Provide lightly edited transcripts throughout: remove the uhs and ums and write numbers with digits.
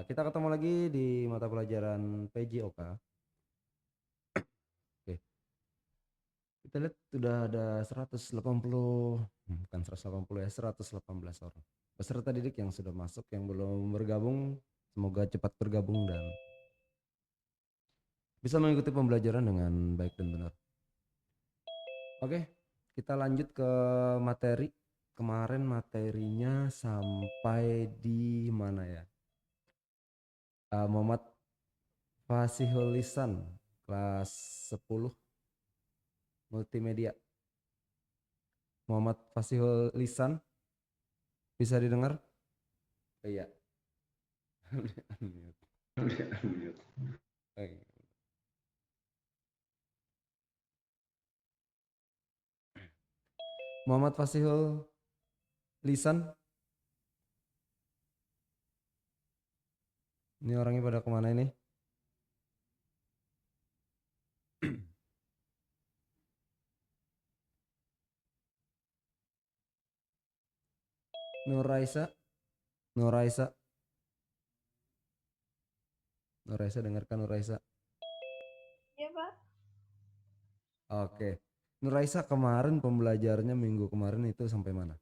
Kita ketemu lagi di mata pelajaran PJOK. Oke, kita lihat sudah ada 180, bukan 180 ya, 118 orang peserta didik yang sudah masuk, yang belum bergabung, semoga cepat bergabung dan bisa mengikuti pembelajaran dengan baik dan benar. Oke, kita lanjut ke materi. Kemarin materinya sampai di mana ya? Muhammad Fasihul Lisan, kelas 10 multimedia. Muhammad Fasihul Lisan, bisa didengar? Iya. Oke. Muhammad Fasihul Lisan, ini orangnya pada kemana ini? Nur Raisa, Nur Raisa, Nur Raisa, dengarkan Nur Raisa. Iya, Pak. Oke. Nur Raisa, kemarin pembelajarannya minggu kemarin itu sampai mana?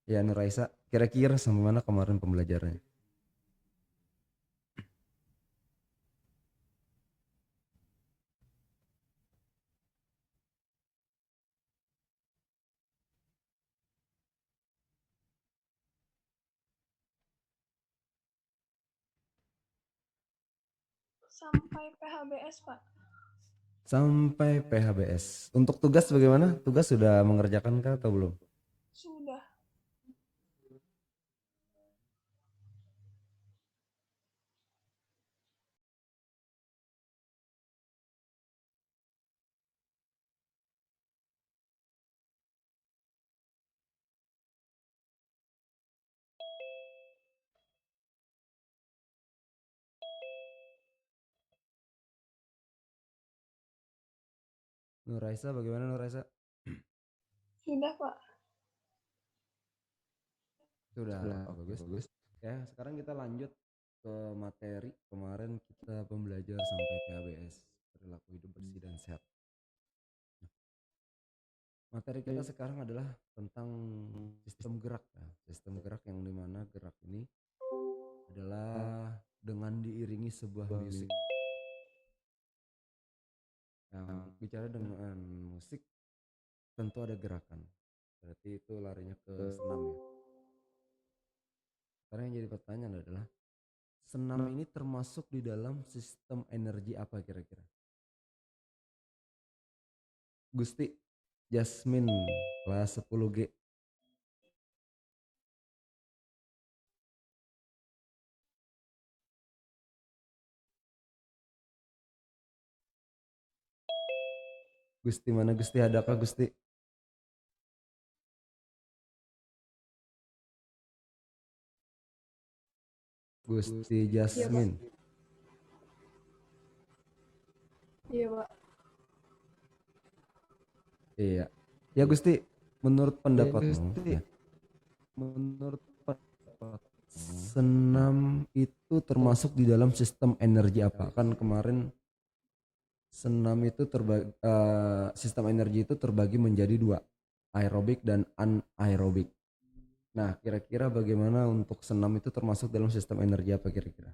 Ya Nur Raisa, kira-kira sampai mana kemarin pembelajarannya? Sampai PHBS, Pak. Sampai PHBS. Untuk tugas bagaimana? Tugas sudah mengerjakan kah atau belum? Sudah. Nur Raisa, bagaimana Nur Raisa? Sudah, Pak. Sudah, bagus. Ya, sekarang kita lanjut ke materi. Kemarin kita pembelajar sampai PHBS, perilaku hidup bersih dan sehat. Materi kita sekarang adalah tentang sistem gerak. Nah, sistem gerak yang dimana gerak ini adalah dengan diiringi sebuah musik. Yang bicara dengan musik tentu ada gerakan. Berarti itu larinya ke senam ya. Sekarang yang jadi pertanyaan adalah senam ini termasuk di dalam sistem energi apa kira-kira? Gusti Jasmine, kelas 10G. Gusti mana Gusti, adakah Gusti? Gusti Iya, Pak. Jasmine. Iya, Pak. Iya. Ya Gusti, menurut pendapatmu ya, menurut pendapat senam itu termasuk di dalam sistem energi apa? Kan kemarin senam itu terbagi, sistem energi itu terbagi menjadi dua, aerobik dan anaerobik. Nah, kira-kira bagaimana untuk senam itu termasuk dalam sistem energi apa kira-kira?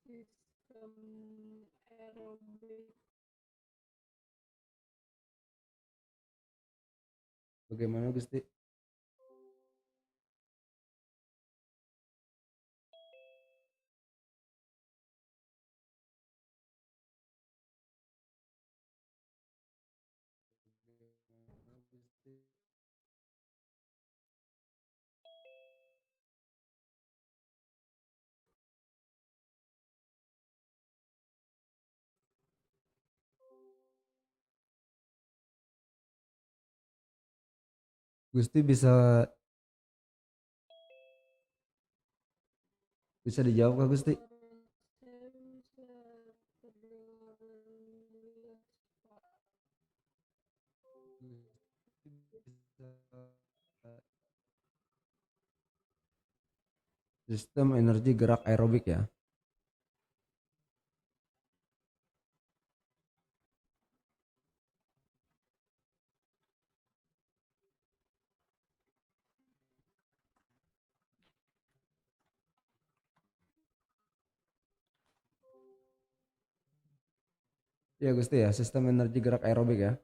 Sistem aerobik. Bagaimana Gusti? Gusti bisa bisa dijawab Kak Gusti? Saya bisa terdengar jelas, Pak. Sistem energi gerak aerobik ya. Ya Gusti ya, sistem energi gerak aerobik ya.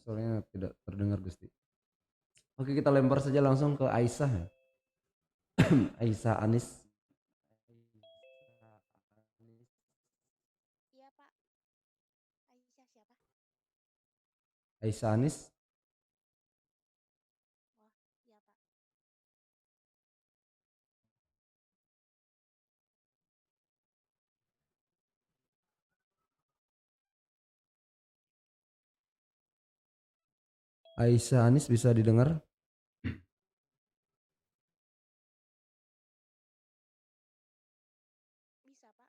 Soalnya tidak terdengar Gusti. Oke, kita lempar saja langsung ke Aisyah ya. Aisyah Anis. Iya Pak, Aisyah siapa? Aisyah Anis. Wah, iya Pak. Aisyah Anis bisa didengar? Bisa Pak.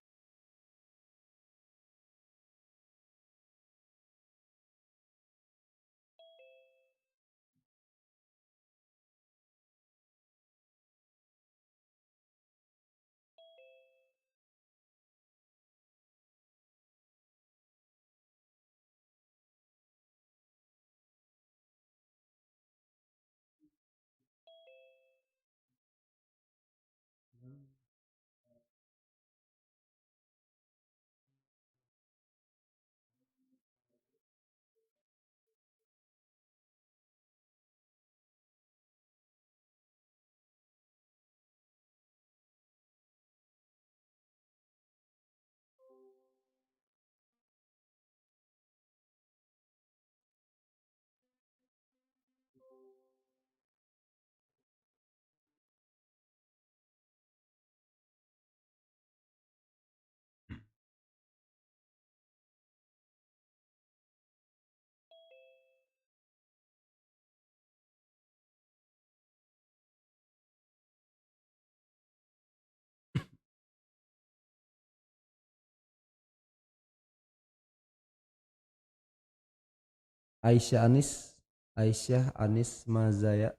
Aisyah Anis. Aisyah Anis Mazaya.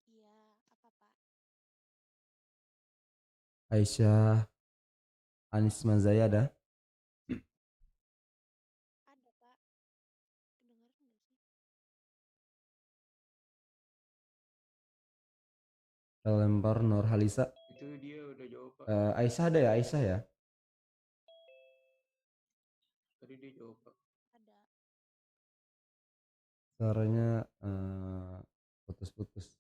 Iya, apa Pak? Aisyah Anis Mazaya ada. Ada Pak. Kedengaran nggak sih? Kita lempar Nur Halisa. Itu dia udah jawab Pak. Aisyah ada ya, Aisyah ya. Tadi dia jawab Pak. Ada. Suaranya putus-putus.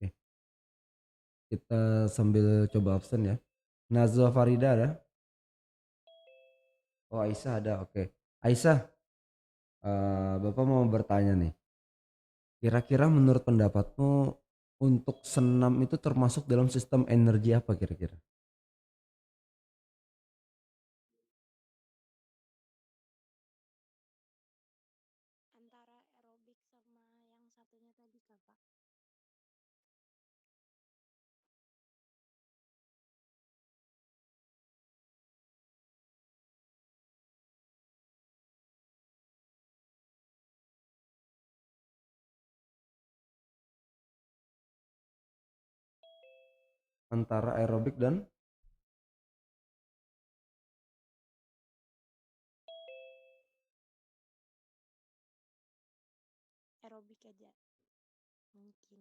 Oke, kita sambil coba absen ya. Nazwa Farida ada. Oh Aisyah ada, oke. Aisyah, Bapak mau bertanya nih. Kira-kira menurut pendapatmu untuk senam itu termasuk dalam sistem energi apa kira-kira? Antara aerobik sama yang satunya tadi Kakak. antara aerobik dan Aerobik aja mungkin.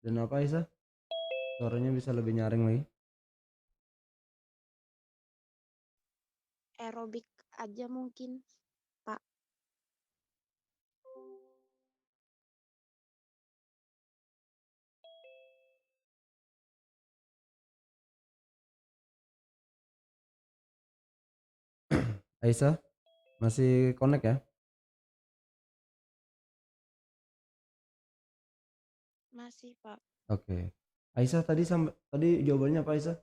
dan apa Isa? Suaranya bisa lebih nyaring lagi. Aerobik aja mungkin, Pak. Aisyah masih connect ya? Masih, Pak. Oke. Aisyah tadi jawabannya apa Aisyah?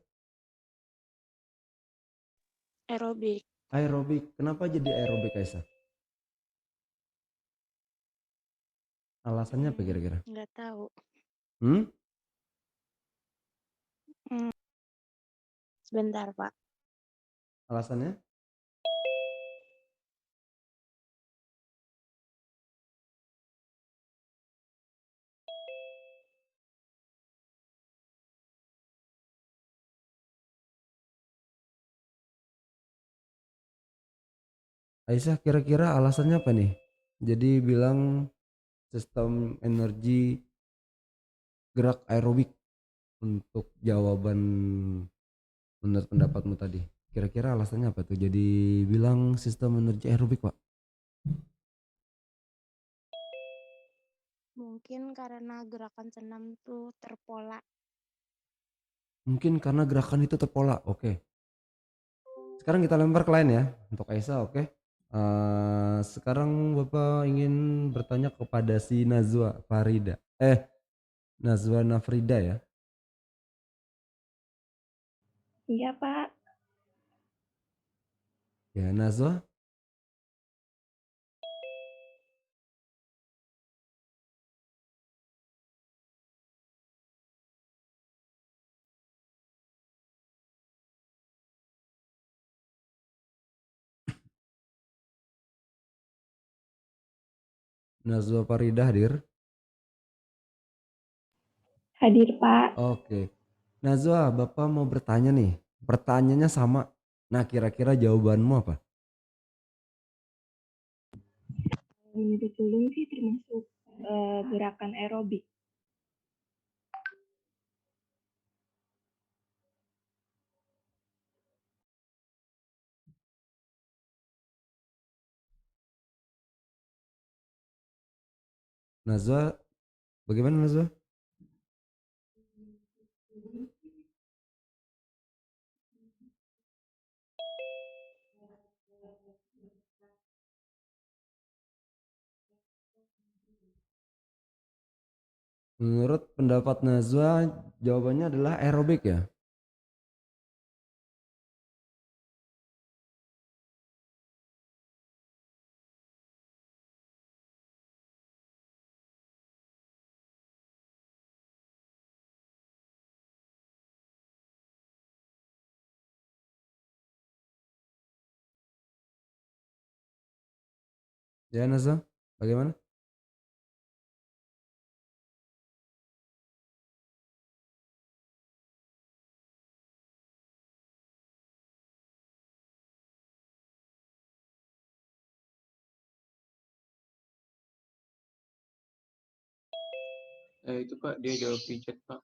Aerobik. Aerobik. Kenapa jadi aerobik Aisyah? Alasannya apa kira-kira? Nggak tahu. Hmm? Hmm, Sebentar, Pak. Alasannya? Aisyah kira-kira alasannya apa nih? Jadi bilang sistem energi gerak aerobik untuk jawaban menurut pendapatmu tadi. Kira-kira alasannya apa tuh? Jadi bilang sistem energi aerobik, Pak. Mungkin karena gerakan senam tuh terpola. Mungkin karena gerakan itu terpola. Oke. Sekarang kita lempar ke lain ya. Untuk Aisyah, oke. Sekarang Bapak ingin bertanya kepada si Nazwa Farida. Nazwa Nafrida ya. Iya, Pak. Ya, Nazwa. Nazwa Farida hadir. Hadir, Pak. Oke. Nazwa, Bapak mau bertanya nih. Pertanyaannya sama. Nah, kira-kira jawabanmu apa? Menyedot tulung sih termasuk gerakan aerobik. Nazwa, bagaimana Nazwa? Menurut pendapat Nazwa, jawabannya adalah aerobik ya. Ya Nazwa, bagaimana? Itu Pak, dia jawab di chat Pak.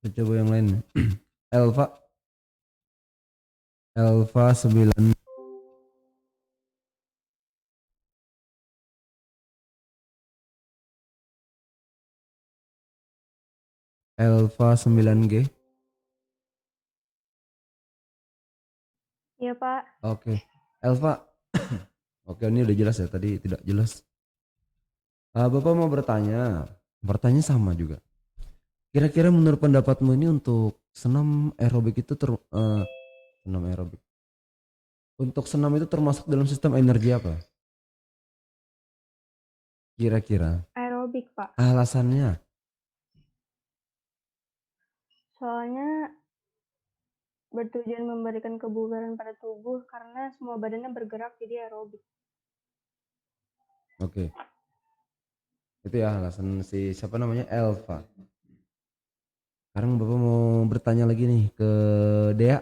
Kita coba yang lain. Elva, Elva 9, Elva 9G. Iya, Pak. Oke. Elva. Oke, ini udah jelas ya, tadi tidak jelas. Bapak mau bertanya. Bertanya sama juga. Kira-kira menurut pendapatmu ini untuk senam aerobik itu senam aerobik. Untuk senam itu termasuk dalam sistem energi apa? Kira-kira. Aerobik, Pak. Alasannya. Soalnya bertujuan memberikan kebugaran pada tubuh karena semua badannya bergerak jadi aerobik. Oke. Itu ya alasan si siapa namanya Elva. Sekarang Bapak mau bertanya lagi nih ke Dea.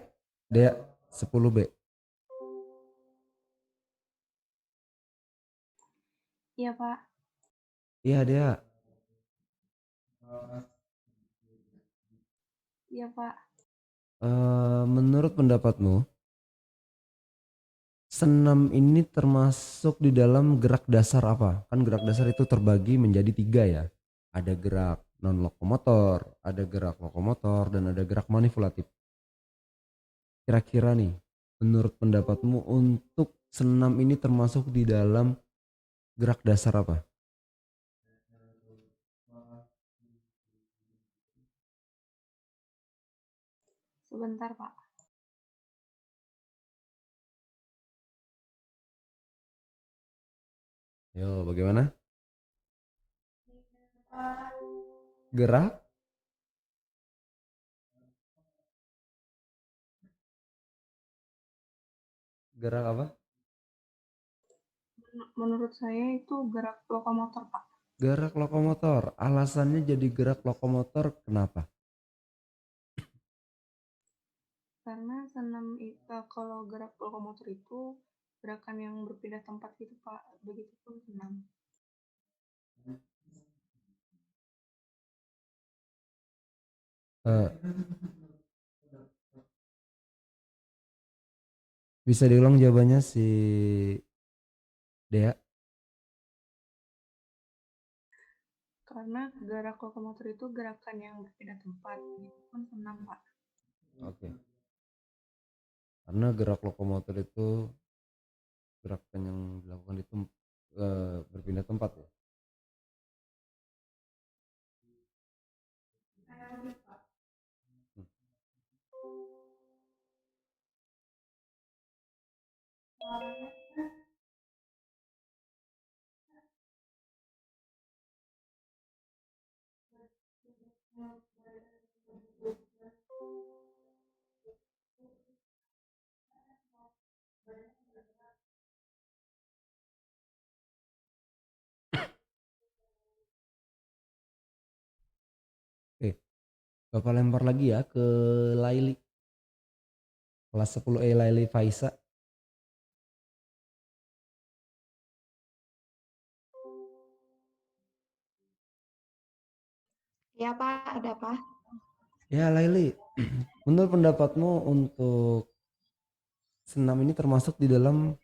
Dea 10B. Iya, Pak. Iya Dea. Iya, Pak. Menurut pendapatmu, senam ini termasuk di dalam gerak dasar apa? Kan gerak dasar itu terbagi menjadi 3 ya. Ada gerak non lokomotor, ada gerak lokomotor, dan ada gerak manipulatif. Kira-kira nih, menurut pendapatmu untuk senam ini termasuk di dalam gerak dasar apa? Sebentar, Pak. Yo, bagaimana? Gerak? Gerak apa? Menurut saya itu gerak lokomotor, Pak. Gerak lokomotor. Alasannya jadi gerak lokomotor kenapa? Karena senam itu kalau gerak lokomotor itu gerakan yang berpindah tempat gitu, Pak. Begitupun senam. Eh, Bisa diulang jawabannya si Dea? Karena gerak lokomotor itu gerakan yang berpindah tempat. Begitupun senam, Pak. Oke. Karena gerak lokomotor itu gerakan yang dilakukan itu berpindah tempat ya. Oke, Bapak lempar lagi ya ke Laili. Kelas 10E Laili Faisa. Ya Pak, ada apa? Ya Laili, menurut pendapatmu untuk senam ini termasuk di dalam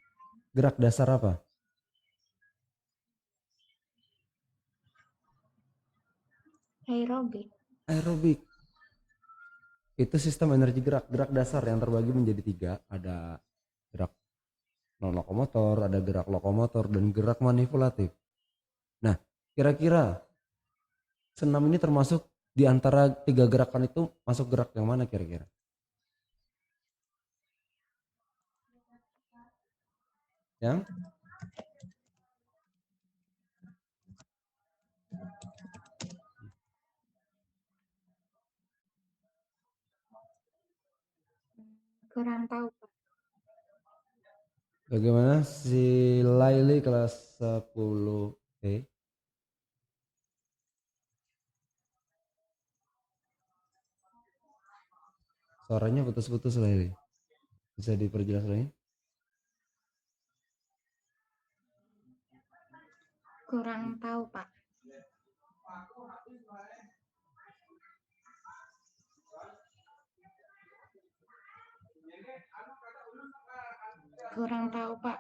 gerak dasar apa? Aerobik. Aerobik. Itu sistem energi gerak. Gerak dasar yang terbagi menjadi tiga. Ada gerak non lokomotor, ada gerak lokomotor, dan gerak manipulatif. Nah, kira-kira senam ini termasuk di antara tiga gerakan itu masuk gerak yang mana kira-kira? Yang Kurang tahu Pak. bagaimana si Laili kelas 10E? Suaranya putus-putus Laili. Bisa diperjelas lagi? Kurang tahu Pak. Kurang tahu Pak.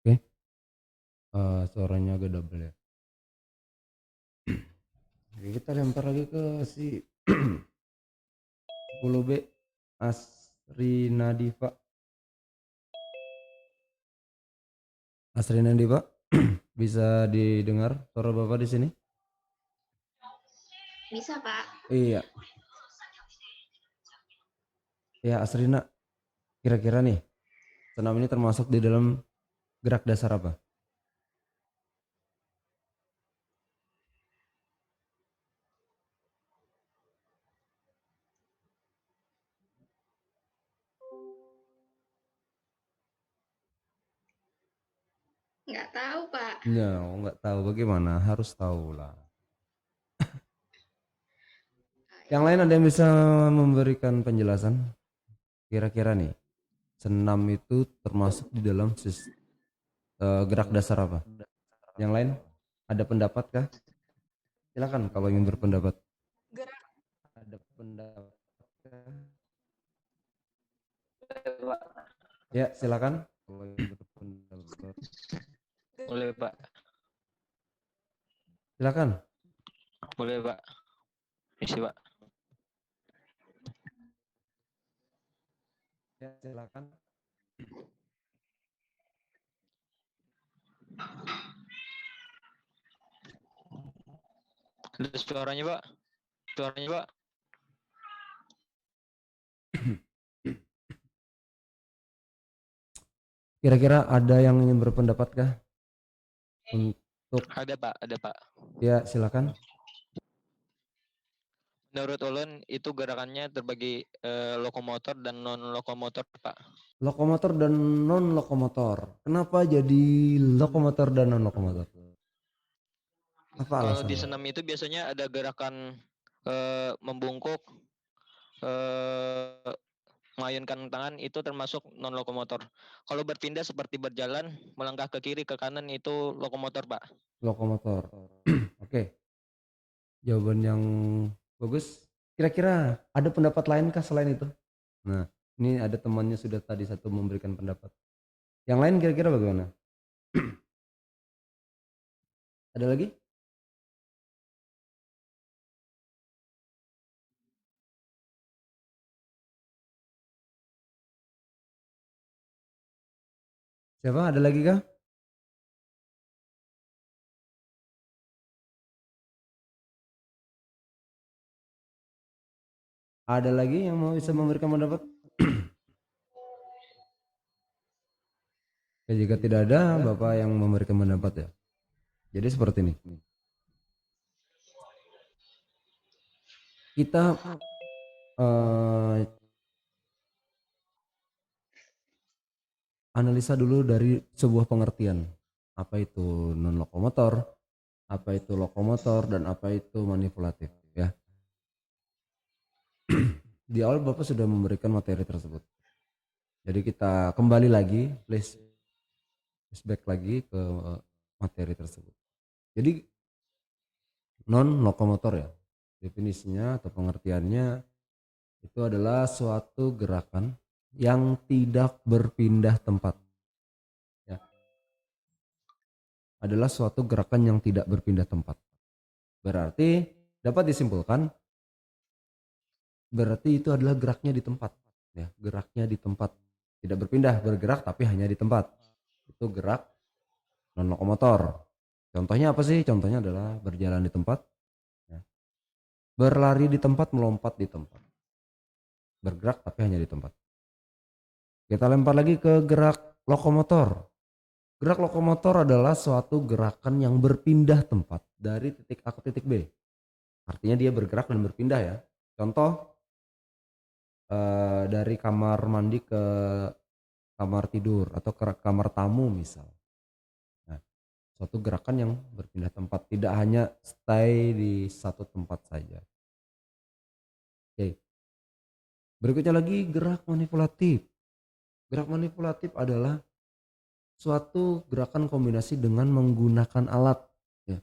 Oke, suaranya agak double ya. Oke, kita lempar lagi ke si 10B Asrina Diva. Asrina Diva, bisa didengar suara Bapak di sini? Bisa Pak. Iya, ya Asrina, kira-kira nih senam ini termasuk di dalam gerak dasar apa? Nggak tahu Pak. Ya, nggak tahu bagaimana, harus tahu lah. Yang lain ada yang bisa memberikan penjelasan? Kira-kira nih, senam itu termasuk di dalam gerak dasar apa? Yang lain ada pendapat kah? Silakan kalau ingin berpendapat. Gerak. Ada pendapat kah? Pak. Ya, silakan kalau ingin berpendapat. Boleh Pak. Silakan. Boleh Pak. Isi Pak. Ya, silakan. Ada suaranya Pak. Suaranya Pak. Kira-kira ada yang ingin berpendapat kah? Untuk Ada Pak, ada Pak. ya silakan. Menurut ulun itu gerakannya terbagi lokomotor dan non lokomotor Pak. Lokomotor dan non lokomotor. Kenapa jadi lokomotor dan non lokomotor? Apa Kalau di alasannya? senam itu biasanya ada gerakan membungkuk, mengayunkan tangan itu termasuk non lokomotor. Kalau berpindah seperti berjalan, melangkah ke kiri ke kanan itu lokomotor Pak. Lokomotor. Oke, jawaban yang bagus. Kira-kira ada pendapat lainkah selain itu? Nah, ini ada temannya sudah tadi satu memberikan pendapat. Yang lain kira-kira bagaimana? Ada lagi? Siapa? Ada lagi kah? Ada lagi yang mau bisa memberikan pendapat? Ya, jika tidak ada, Bapak yang memberikan pendapat ya. Jadi seperti ini. Kita eh, analisa dulu dari sebuah pengertian. Apa itu non lokomotor, apa itu lokomotor, dan apa itu manipulatif ya. Di awal Bapak sudah memberikan materi tersebut. Jadi kita kembali lagi, flashback lagi ke materi tersebut. Jadi non lokomotor ya, definisinya atau pengertiannya itu adalah suatu gerakan yang tidak berpindah tempat. Ya, adalah suatu gerakan yang tidak berpindah tempat. Berarti dapat disimpulkan, berarti itu adalah geraknya di tempat. Ya, geraknya di tempat, tidak berpindah, bergerak tapi hanya di tempat. Itu gerak non lokomotor. Contohnya apa sih? Contohnya adalah berjalan di tempat, ya. Berlari di tempat, melompat di tempat, bergerak tapi hanya di tempat. Kita lempar lagi ke gerak lokomotor. Gerak lokomotor adalah suatu gerakan yang berpindah tempat dari titik A ke titik B. Artinya dia bergerak dan berpindah ya. Contoh dari kamar mandi ke kamar tidur atau ke kamar tamu misal. Nah, suatu gerakan yang berpindah tempat, tidak hanya stay di satu tempat saja. Oke. Berikutnya lagi gerak manipulatif. Gerak manipulatif adalah suatu gerakan kombinasi dengan menggunakan alat. Ya.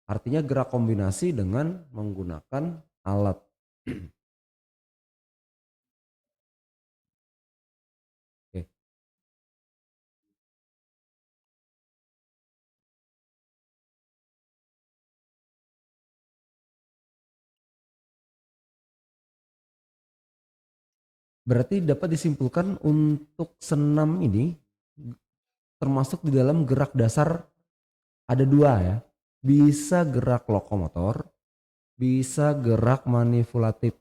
Artinya gerak kombinasi dengan menggunakan alat. Oke. Berarti dapat disimpulkan untuk senam ini termasuk di dalam gerak dasar ada dua ya. Bisa gerak lokomotor, bisa gerak manipulatif.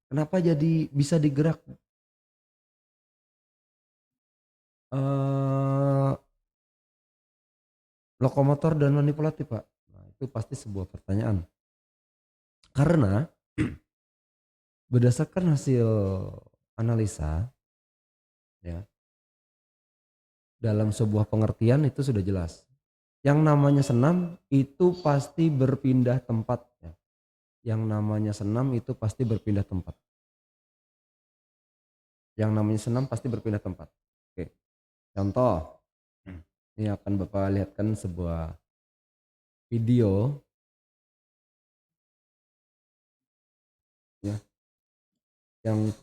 Kenapa jadi bisa digerak lokomotor dan manipulatif Pak? Nah, itu pasti sebuah pertanyaan. Karena berdasarkan hasil analisa ya, dalam sebuah pengertian itu sudah jelas. Yang namanya senam itu pasti berpindah tempat ya. Yang namanya senam itu pasti berpindah tempat. Yang namanya senam pasti berpindah tempat. Oke. Contoh, ini akan Bapak lihatkan sebuah video ya yang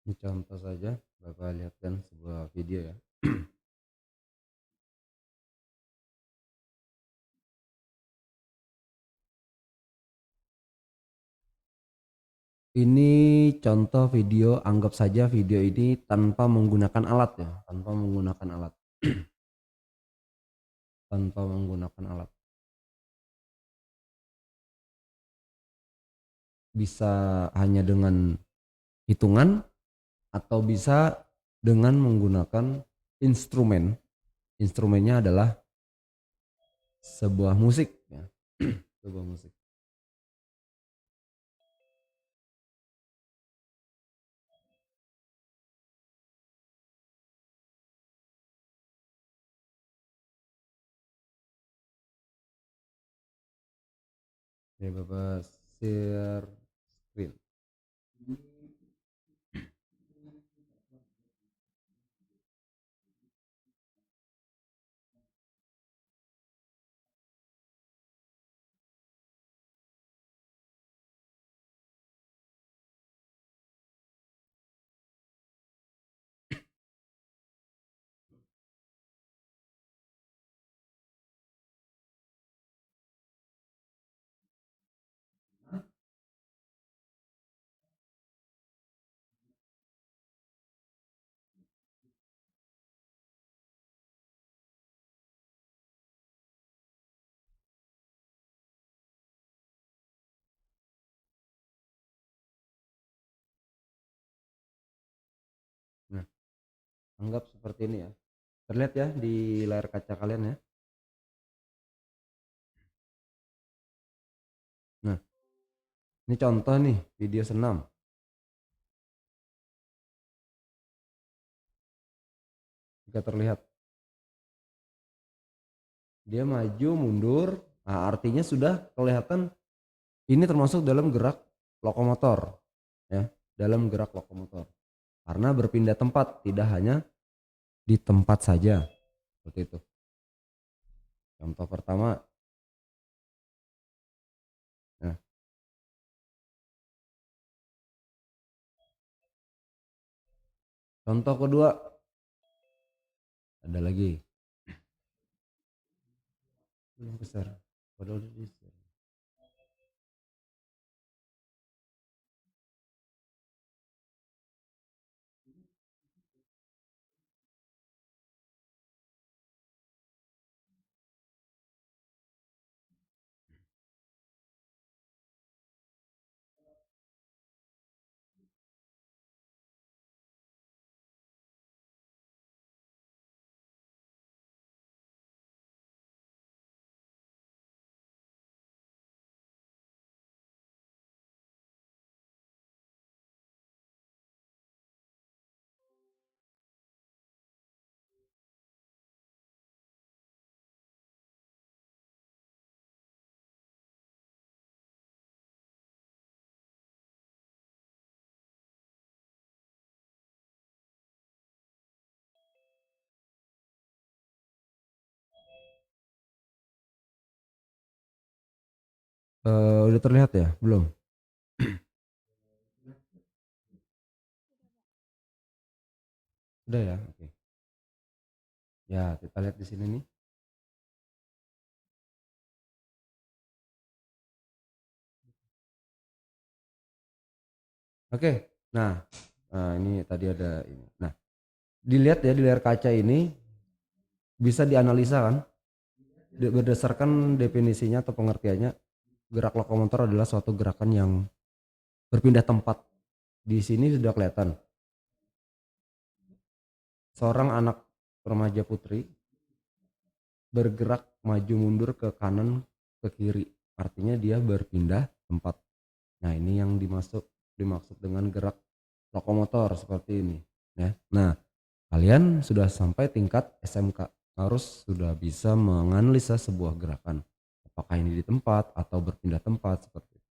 Ini contoh saja, Bapak lihatkan sebuah video ya. Ini contoh video, anggap saja video ini tanpa menggunakan alat ya, tanpa menggunakan alat. Tanpa menggunakan alat. Bisa hanya dengan hitungan atau bisa dengan menggunakan instrumen. Instrumennya adalah sebuah musik ya. Sebuah musik. Ya Bapak share screen. Nah, anggap seperti ini ya. Terlihat ya di layar kaca kalian ya. Nah, ini contoh nih video senam. Jika terlihat dia maju mundur, nah artinya sudah kelihatan ini termasuk dalam gerak lokomotor ya, dalam gerak lokomotor. Karena berpindah tempat, tidak hanya di tempat saja. Seperti itu. Contoh pertama. Nah, contoh kedua. Ada lagi. Belum besar. Padahal udah besar. Udah terlihat ya? Belum? Udah ya? Oke. Ya, kita lihat di sini nih. Oke. Nah, ini tadi ada ini. Nah, dilihat ya di layar kaca ini bisa dianalisa kan? Berdasarkan definisinya atau pengertiannya, gerak lokomotor adalah suatu gerakan yang berpindah tempat. Di sini sudah kelihatan seorang anak remaja putri bergerak maju mundur ke kanan ke kiri. Artinya dia berpindah tempat. Nah, ini yang dimaksud dengan gerak lokomotor seperti ini ya. Nah, kalian sudah sampai tingkat SMK, harus sudah bisa menganalisa sebuah gerakan. Apakah ini di tempat atau berpindah tempat seperti itu.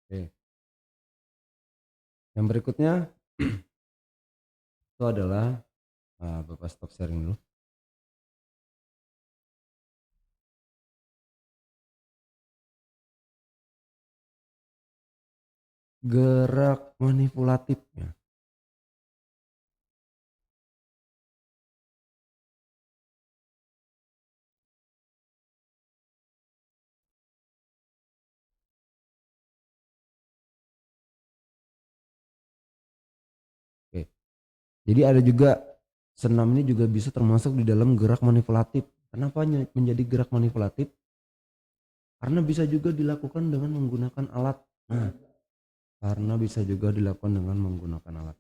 Oke. Yang berikutnya itu adalah Bapak stop sharing dulu. gerak manipulatifnya. Oke. Jadi ada juga senam ini juga bisa termasuk di dalam gerak manipulatif. Kenapa menjadi gerak manipulatif? Karena bisa juga dilakukan dengan menggunakan alat. Nah, karena bisa juga dilakukan dengan menggunakan alat.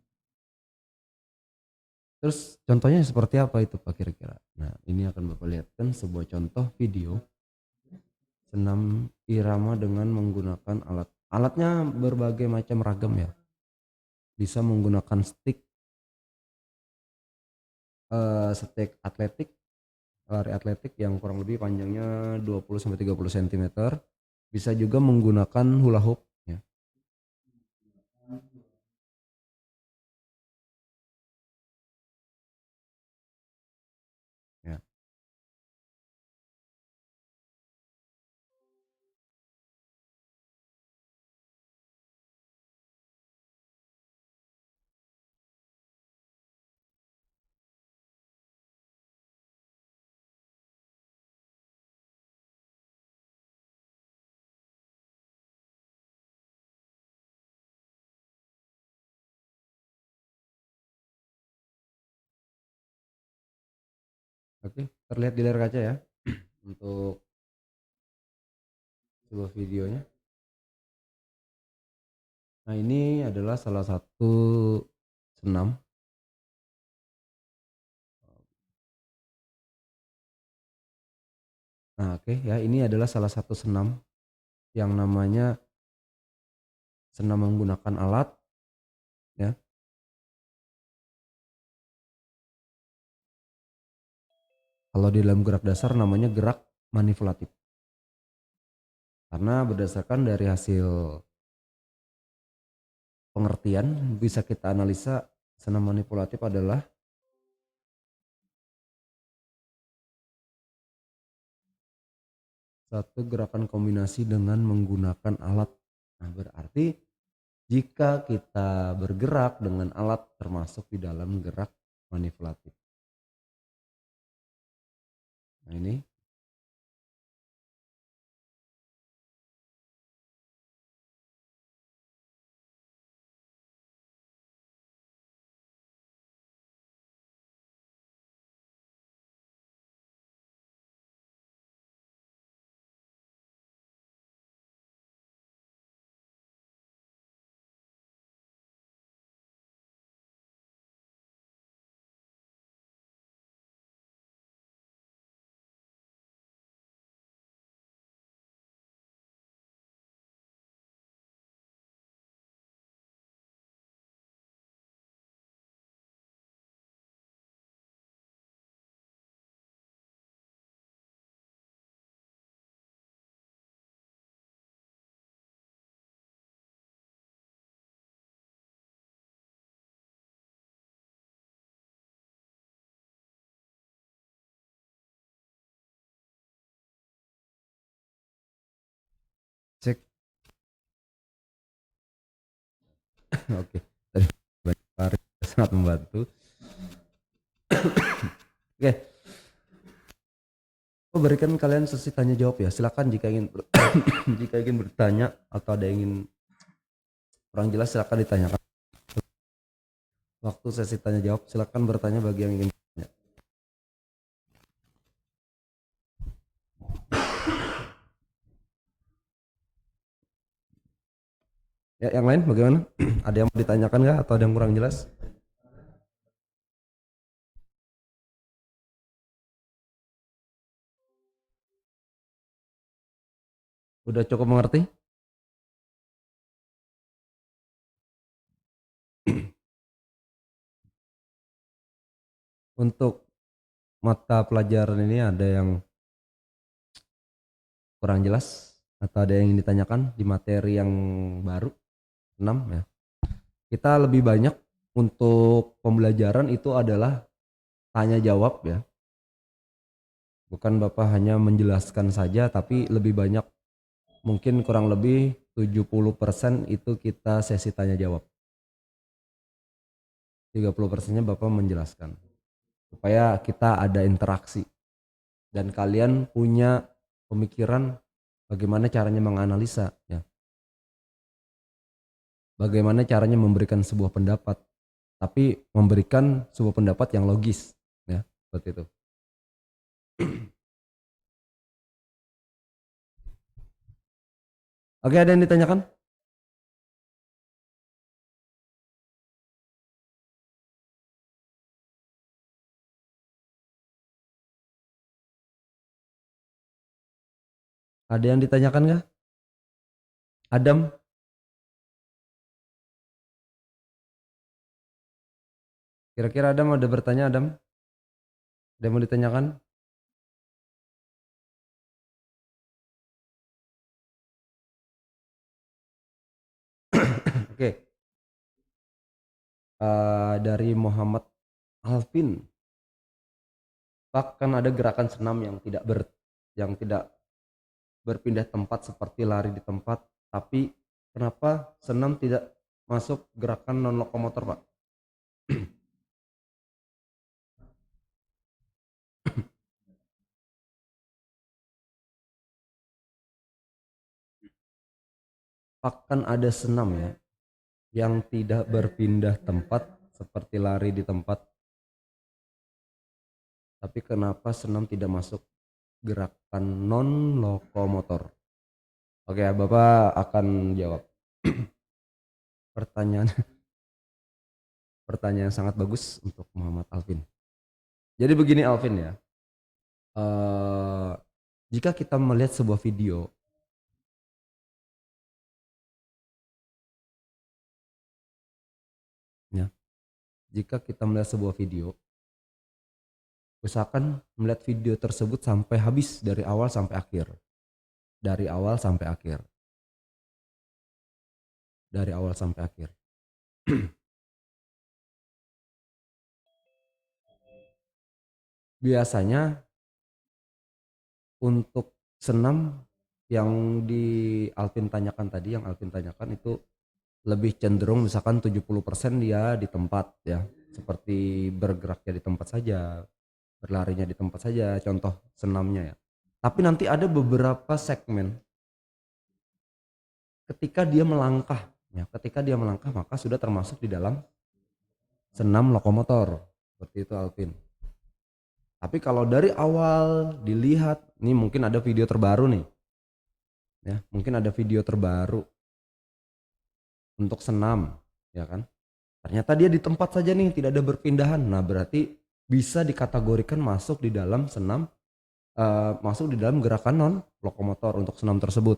Terus contohnya seperti apa itu Pak kira-kira? Nah, ini akan Bapak lihatkan sebuah contoh video senam irama dengan menggunakan alat. Alatnya berbagai macam ragam ya. Bisa menggunakan stick atletik, lari atletik yang kurang lebih panjangnya 20 sampai 30 cm. Bisa juga menggunakan hula hoop ya. Ya. Oke, terlihat di layar kaca ya untuk sebuah videonya. Nah, ini adalah salah satu senam. Nah, oke ya, ini adalah salah satu senam yang namanya senam menggunakan alat ya. Kalau di dalam gerak dasar namanya gerak manipulatif. Karena berdasarkan dari hasil pengertian bisa kita analisa senam manipulatif adalah satu gerakan kombinasi dengan menggunakan alat. Nah, berarti jika kita bergerak dengan alat termasuk di dalam gerak manipulatif. Nah, ini cek. Oke, tadi banyak sangat membantu. Oke, aku berikan kalian sesi tanya jawab ya. Silakan jika ingin jika ingin bertanya atau ada yang ingin kurang jelas silakan ditanyakan. Waktu sesi tanya jawab silakan bertanya bagi yang ingin bertanya. Ya, yang lain bagaimana? Ada yang mau ditanyakan nggak atau ada yang kurang jelas? Udah cukup mengerti? Untuk mata pelajaran ini ada yang kurang jelas atau ada yang ingin ditanyakan di materi yang baru 6 ya. Kita lebih banyak untuk pembelajaran itu adalah tanya jawab ya. Bukan Bapak hanya menjelaskan saja tapi lebih banyak Mungkin kurang lebih 70% itu kita sesi tanya jawab. 30%-nya Bapak menjelaskan. Supaya kita ada interaksi. Dan kalian punya pemikiran bagaimana caranya menganalisa. Ya. Bagaimana caranya memberikan sebuah pendapat. Tapi memberikan sebuah pendapat yang logis. Ya, seperti itu. Oke, ada yang ditanyakan? Ada yang ditanyakan nggak? Adam? Kira-kira Adam ada bertanya, Adam? Ada yang mau ditanyakan? Oke. Dari Muhammad Alvin. Pak, kan ada gerakan senam yang tidak berpindah tempat seperti lari di tempat, tapi kenapa senam tidak masuk gerakan non lokomotor, Pak? Pak, kan ada senam ya yang tidak berpindah tempat seperti lari di tempat, tapi kenapa senam tidak masuk gerakan non lokomotor? Oke, Bapak akan jawab. Pertanyaan pertanyaan sangat bagus untuk Muhammad Alvin. Jadi begini Alvin ya. eh, Jika kita melihat sebuah video, ya, jika kita melihat sebuah video, usahakan melihat video tersebut sampai habis dari awal sampai akhir, dari awal sampai akhir, dari awal sampai akhir. Biasanya untuk senam yang yang Alvin tanyakan itu lebih cenderung misalkan 70% dia di tempat ya, seperti bergeraknya di tempat saja, berlarinya di tempat saja, contoh senamnya ya. Tapi nanti ada beberapa segmen ketika dia melangkah maka sudah termasuk di dalam senam lokomotor. Seperti itu Alvin. Tapi kalau dari awal dilihat, nih mungkin ada video terbaru nih. Ya, mungkin ada video terbaru untuk senam, ya kan? Ternyata dia di tempat saja nih, tidak ada berpindahan. Nah, berarti bisa dikategorikan masuk di dalam masuk di dalam gerakan non lokomotor untuk senam tersebut.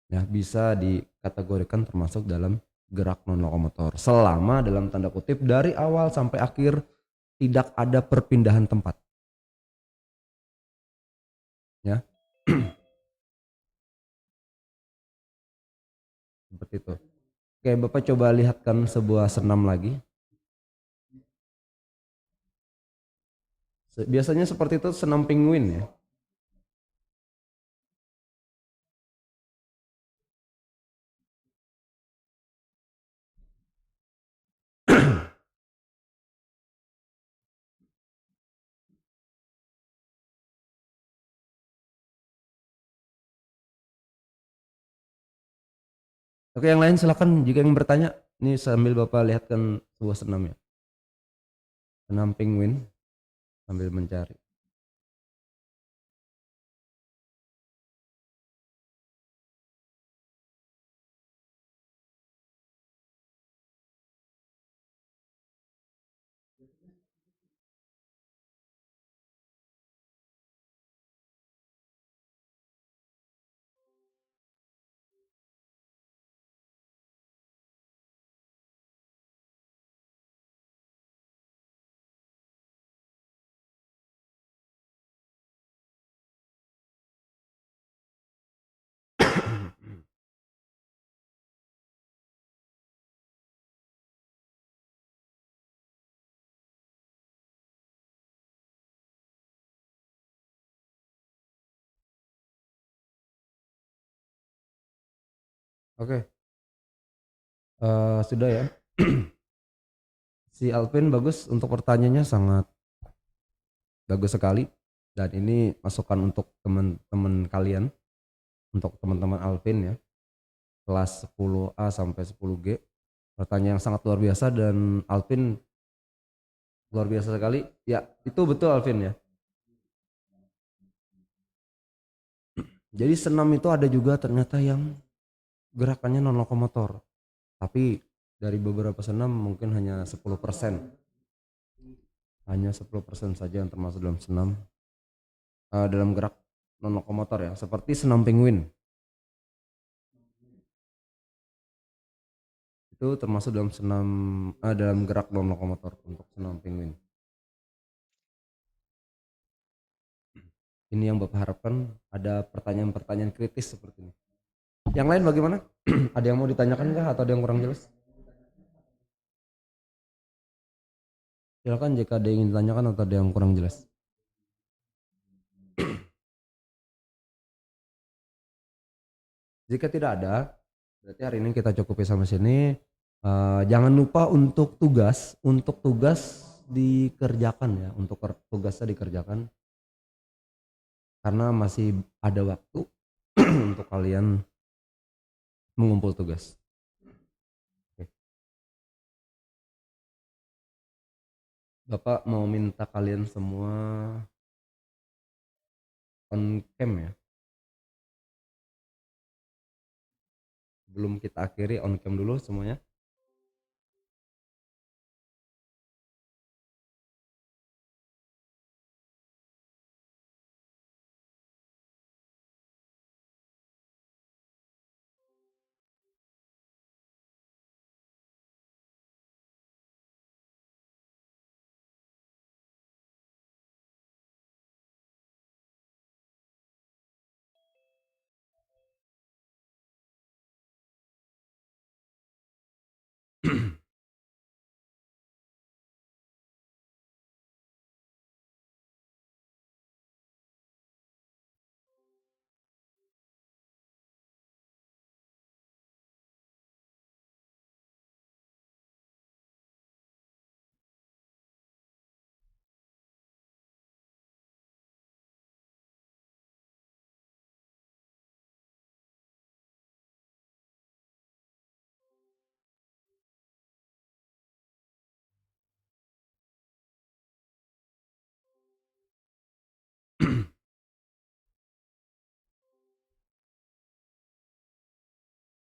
Ya, bisa dikategorikan termasuk dalam gerak non lokomotor selama dalam tanda kutip dari awal sampai akhir tidak ada perpindahan tempat. Ya. Seperti itu. Oke, Bapak coba lihatkan sebuah senam lagi. Biasanya seperti itu senam penguin ya. Oke, yang lain silakan jika yang bertanya. Ini sambil Bapak lihatkan sebuah senam ya. Senam penguin sambil mencari. Oke. Sudah ya. Si Alvin bagus untuk pertanyaannya, sangat bagus sekali. Dan ini masukan untuk teman-teman kalian, untuk teman-teman Alvin ya, kelas 10A sampai 10G. Pertanyaan yang sangat luar biasa dan Alvin luar biasa sekali. Ya, itu betul Alvin ya. Jadi senam itu ada juga ternyata yang gerakannya non lokomotor. Tapi dari beberapa senam mungkin hanya 10%. Hanya 10% saja yang termasuk dalam senam, dalam gerak non lokomotor ya, seperti senam penguin. Itu termasuk dalam senam, dalam gerak non lokomotor untuk senam penguin. Ini yang Bapak harapkan, ada pertanyaan-pertanyaan kritis seperti ini. Yang lain bagaimana? Ada yang mau ditanyakan kah atau ada yang kurang jelas? Silakan jika ada yang ingin ditanyakan atau ada yang kurang jelas. Jika tidak ada, berarti hari ini kita cukupi sampai sini. Jangan lupa untuk tugas dikerjakan ya, untuk tugasnya dikerjakan karena masih ada waktu untuk kalian mengumpul tugas. Oke. Bapak mau minta kalian semua on cam ya. Sebelum kita akhiri, on cam dulu semuanya.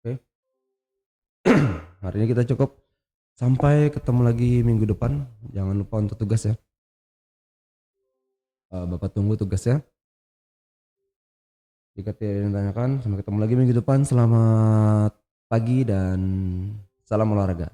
Oke. Hari ini kita cukup. Sampai ketemu lagi minggu depan. Jangan lupa untuk tugas ya. Bapak tunggu tugasnya. Jika tidak ada yang ditanyakan, sampai ketemu lagi minggu depan. Selamat pagi dan salam olahraga.